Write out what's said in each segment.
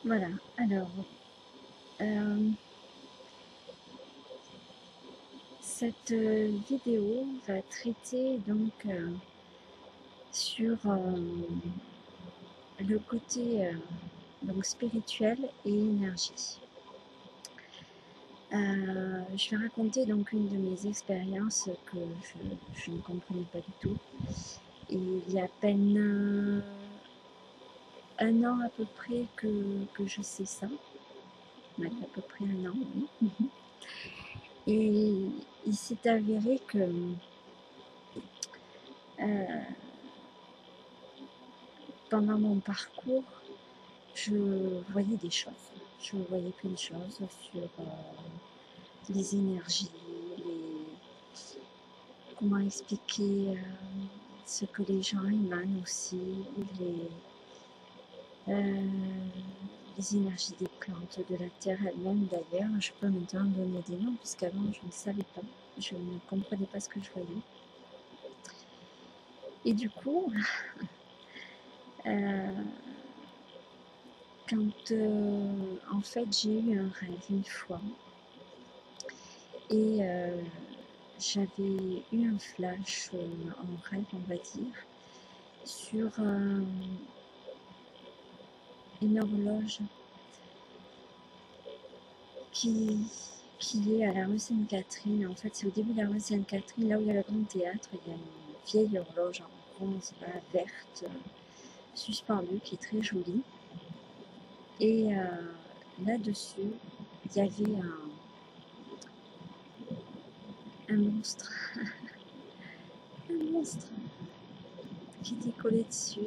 Voilà, alors, euh, cette vidéo va traiter donc sur le côté donc spirituel et énergie. Je vais raconter donc une de mes expériences que je ne comprenais pas du tout. Et il y a à peine un an à peu près que je sais ça. Ouais, à peu près un an, oui. Et il s'est avéré que pendant mon parcours, je voyais des choses. Je voyais plein de choses sur les énergies, comment expliquer ce que les gens émanent aussi, les, euh, les énergies des plantes, de la terre elle-même d'ailleurs. Je peux maintenant donner des noms puisqu'avant je ne savais pas, je ne comprenais pas ce que je voyais. Et du coup, quand en fait j'ai eu un rêve une fois et j'avais eu un flash en rêve on va dire sur une horloge qui est à la rue Sainte-Catherine. En fait c'est au début de la rue Sainte-Catherine, là où il y a le grand théâtre, il y a une vieille horloge en bronze verte suspendue qui est très jolie et là-dessus il y avait un monstre, un monstre qui était collé dessus,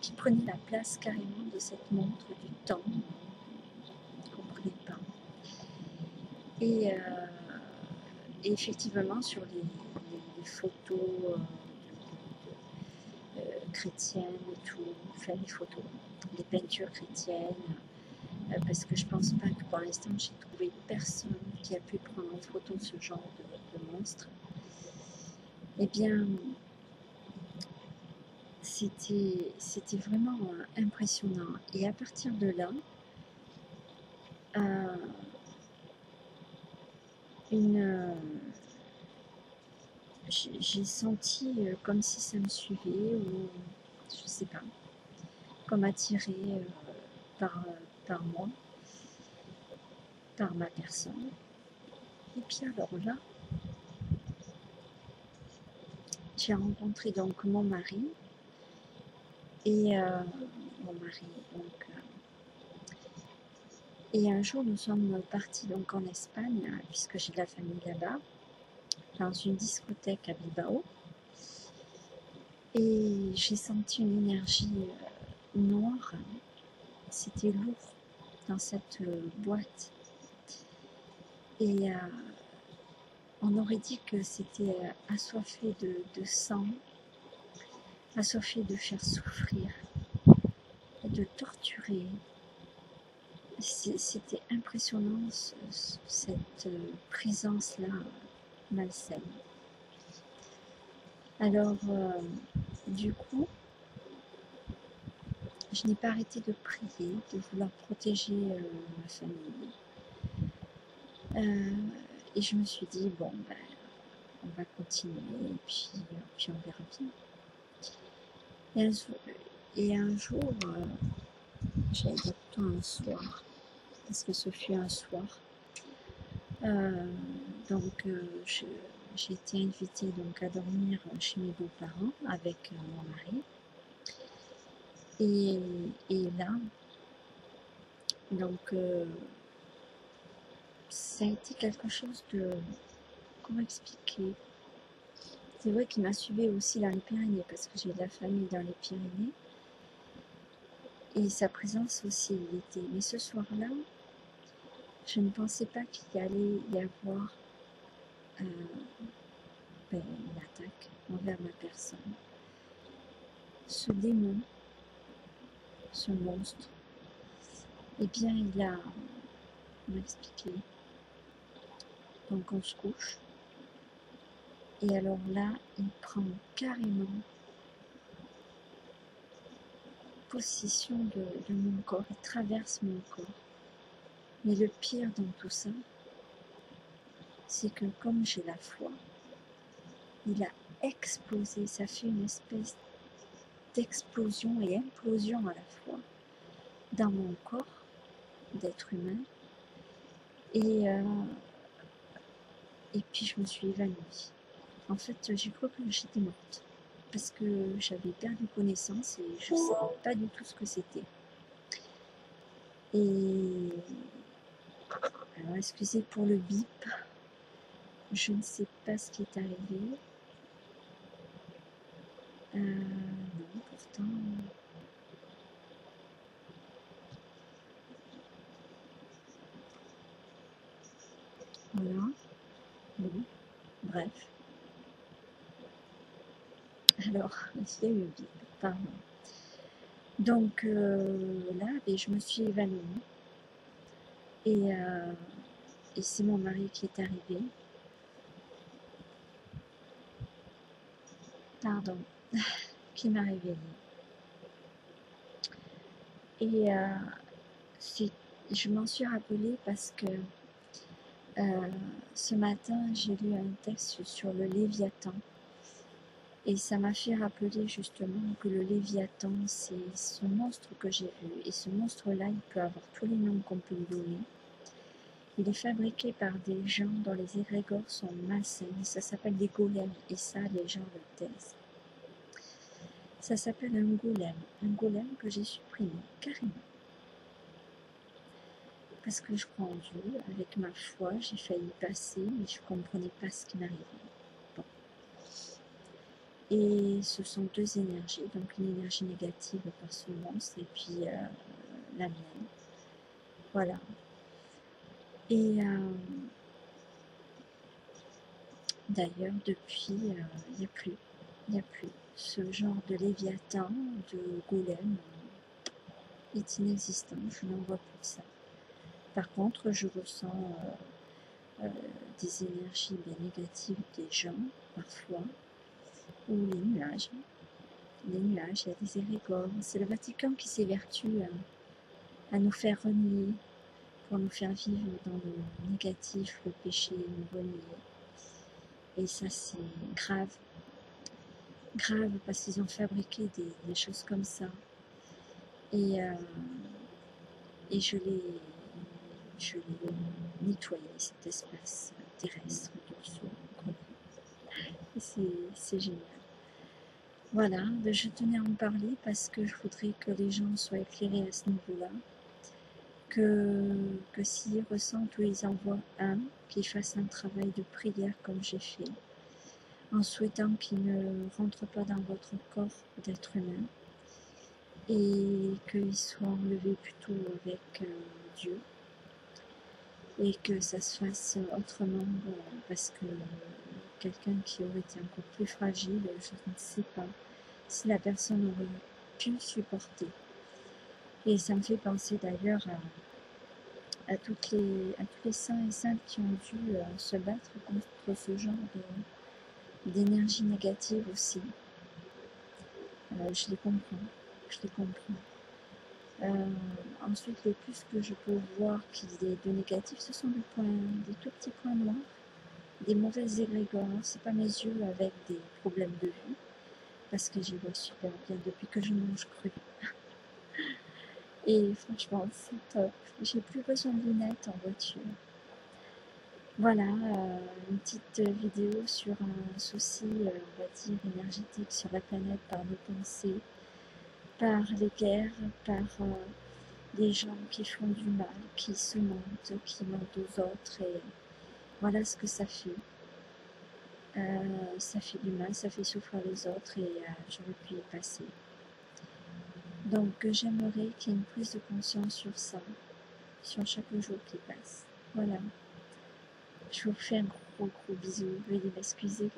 qui prenait la place carrément de cette montre du temps. Je ne comprenais pas. Et, effectivement, sur les photos chrétiennes et tout, enfin les photos, les peintures chrétiennes, parce que je pense pas que pour l'instant j'ai trouvé personne qui a pu prendre en photo ce genre de monstre. Eh bien, c'était vraiment impressionnant. Et à partir de là, j'ai senti comme si ça me suivait ou je sais pas, comme attiré par moi, par ma personne. Et puis alors là, j'ai rencontré donc mon mari et mon mari donc et un jour nous sommes partis donc en Espagne puisque j'ai de la famille là-bas dans une discothèque à Bilbao et j'ai senti une énergie noire, c'était lourd dans cette boîte et on aurait dit que c'était assoiffé de sang, assoiffé de faire souffrir, de torturer. C'était impressionnant cette présence-là malsaine. Alors, du coup, je n'ai pas arrêté de prier, de vouloir protéger ma famille. Et je me suis dit, bon, ben, on va continuer et puis on verra bien. Et un jour j'allais dire plutôt un soir, parce que ce fut un soir, donc j'ai été invitée donc à dormir chez mes beaux-parents avec mon mari. Et là, donc ça a été quelque chose de, comment expliquer, c'est vrai qu'il m'a suivi aussi dans les Pyrénées, parce que j'ai de la famille dans les Pyrénées, et sa présence aussi y était. Mais ce soir-là, je ne pensais pas qu'il allait y avoir une attaque envers ma personne. Ce démon, ce monstre, eh bien il a expliqué. Donc on se couche, et alors là, il prend carrément possession de mon corps, il traverse mon corps. Mais le pire dans tout ça, c'est que comme j'ai la foi, il a explosé, ça fait une espèce d'explosion et implosion à la fois dans mon corps d'être humain. Et puis je me suis évanouie. En fait, j'ai cru que j'étais morte parce que j'avais perdu connaissance et je ne savais pas du tout ce que c'était. Et alors, excusez pour le bip, je ne sais pas ce qui est arrivé. Non, pourtant. Voilà. Bon, bref. Alors, il y a eu le bip, pardon. Donc là, je me suis évanouie. Et c'est mon mari qui est arrivé. Pardon, qui m'a réveillée. Et je m'en suis rappelée parce que ce matin, j'ai lu un texte sur le Léviathan. Et ça m'a fait rappeler justement que le Léviathan, c'est ce monstre que j'ai vu. Et ce monstre-là, il peut avoir tous les noms qu'on peut lui donner. Il est fabriqué par des gens dont les égrégores sont malsains. Ça s'appelle des golems. Et ça, les gens le taisent. Ça s'appelle un golem que j'ai supprimé, carrément. Parce que je crois en Dieu, avec ma foi, j'ai failli passer, mais je ne comprenais pas ce qui m'arrivait. Bon. Et ce sont deux énergies, donc une énergie négative par ce monstre et puis la mienne. Voilà. Et d'ailleurs, depuis, il n'y a plus. Ce genre de Léviathan, de golem, est inexistant. Je n'en vois plus de ça. Par contre, je ressens des énergies bien négatives des gens, parfois, ou les nuages. Les nuages, il y a des égrégores. C'est le Vatican qui s'évertue à nous faire renier, pour nous faire vivre dans le négatif, le péché, nous renier. Et ça, c'est grave. Grave, parce qu'ils ont fabriqué des choses comme ça. Et je l'ai nettoyé, cet espace terrestre, et c'est génial. Voilà, je tenais à en parler parce que je voudrais que les gens soient éclairés à ce niveau-là. Que s'ils ressentent ou ils en voient un, qu'ils fassent un travail de prière comme j'ai fait, en souhaitant qu'ils ne rentrent pas dans votre corps d'être humain et qu'ils soient enlevés plutôt avec Dieu et que ça se fasse autrement parce que quelqu'un qui aurait été encore plus fragile, je ne sais pas si la personne aurait pu supporter. Et ça me fait penser d'ailleurs à tous les saints et saintes qui ont dû se battre contre ce genre d'énergie négative aussi. Je les comprends. Ensuite, le plus que je peux voir qu'il y ait de négatif, ce sont des tout petits points noirs, des mauvaises égrégores. C'est pas mes yeux avec des problèmes de vue, parce que j'y vois super bien depuis que je mange cru. Et franchement, c'est top. J'ai plus besoin de lunettes en voiture. Voilà, une petite vidéo sur un souci, on va dire, énergétique sur la planète par nos pensées, par les guerres, par des gens qui font du mal, qui se mentent, qui mentent aux autres. Et voilà ce que ça fait. Ça fait du mal, ça fait souffrir les autres et j'aurais pu y passer. Donc j'aimerais qu'il y ait une prise de conscience sur ça, sur chaque jour qui passe. Voilà. Je vous fais un gros bisou. Veuillez m'excuser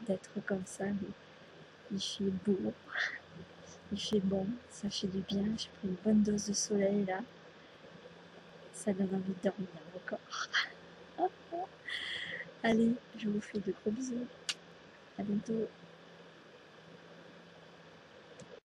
d'être comme ça, mais il fait beau, il fait bon, ça fait du bien. J'ai pris une bonne dose de soleil là. Ça donne envie de dormir encore. Allez, je vous fais de gros bisous. À bientôt.